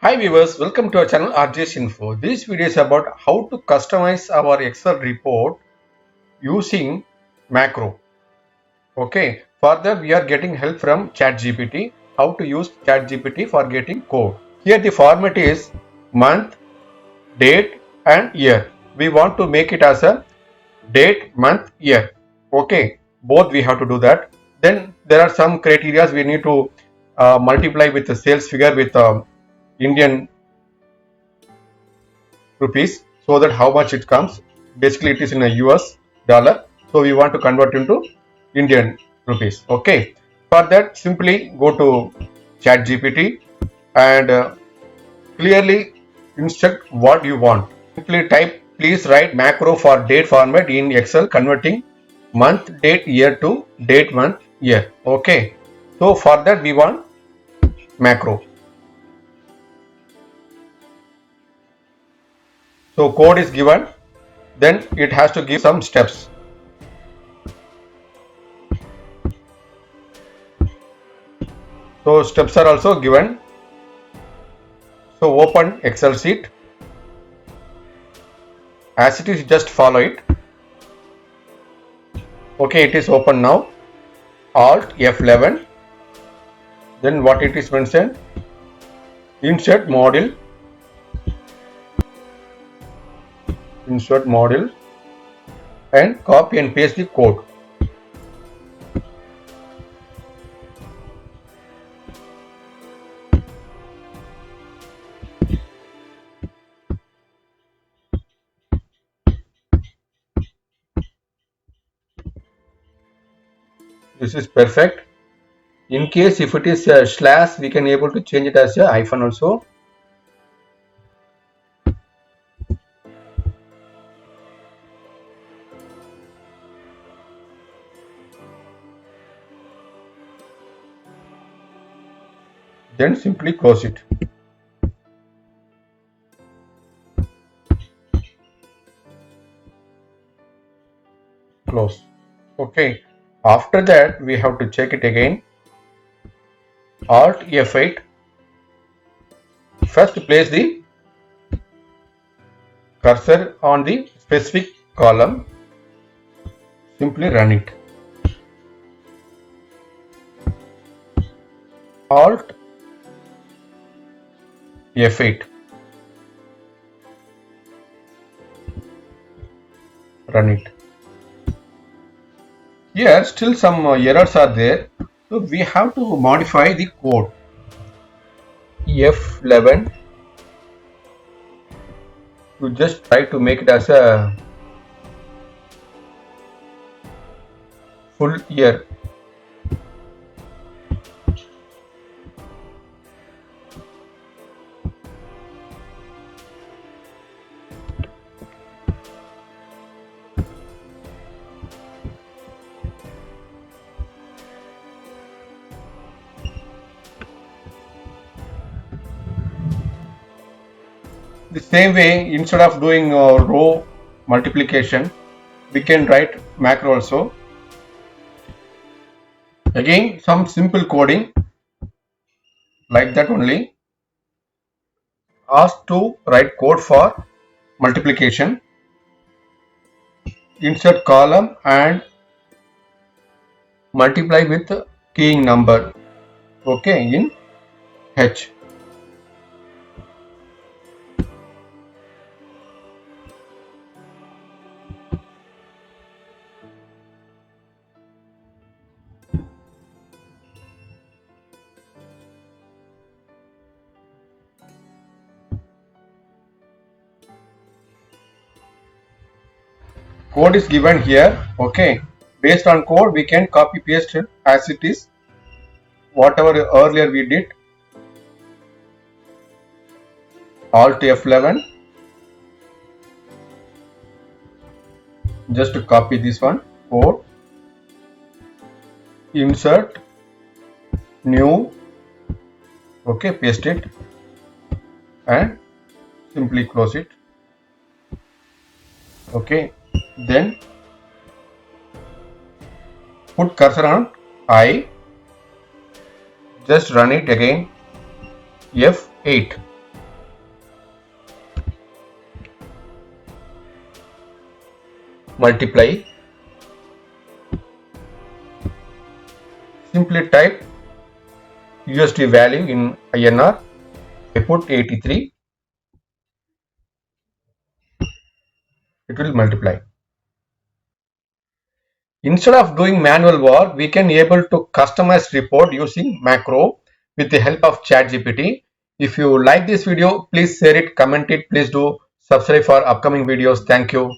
Hi viewers, welcome to our channel RJS Info. This video is about how to customize our Excel report using macro. Okay, for that we are getting help from ChatGPT. How to use ChatGPT for getting code. Here the format is month, date and year. We want to make it as a date, month, year. Okay, both we have to do that. Then there are some criteria we need to multiply with the sales figure with Indian rupees, so that how much it comes. Basically it is in a US dollar, so we want to convert into Indian rupees. Okay, for that simply go to chat gpt and clearly instruct what you want. Simply type please write macro for date format in Excel converting month date year to date month year. Okay, so for that we want macro. So code is given, then it has to give some steps. So steps are also given. So open Excel sheet. As it is, just follow it. Okay, it is open now. Alt F11. Then what it is mentioned? Insert module. Insert module and copy and paste the code. This is perfect. In case if it is a slash, we can able to change it as a hyphen also. Then simply close it. Close. Okay. After that, we have to check it again. Alt F8. First place the cursor on the specific column. Simply run it. Alt F8. Run it. Here still some errors are there, so we have to modify the code. F11 to just try to make it as a full year. The same way, instead of doing row multiplication, we can write macro also. Again, some simple coding like that only. Ask to write code for multiplication. Insert column and multiply with keying number. Okay, in H. Code is given here. Okay, based on code we can copy paste it as it is, whatever earlier we did. Alt F11, just to copy this one code, insert new, okay, paste it and simply close it. Okay, then put cursor on I, just run it again. F8. multiply. Simply type USD value in INR. I put 83. It will multiply. Instead of doing manual work, we can able to customize report using macro with the help of ChatGPT. If you like this video, please share it, comment it. Please do subscribe for upcoming videos. Thank you.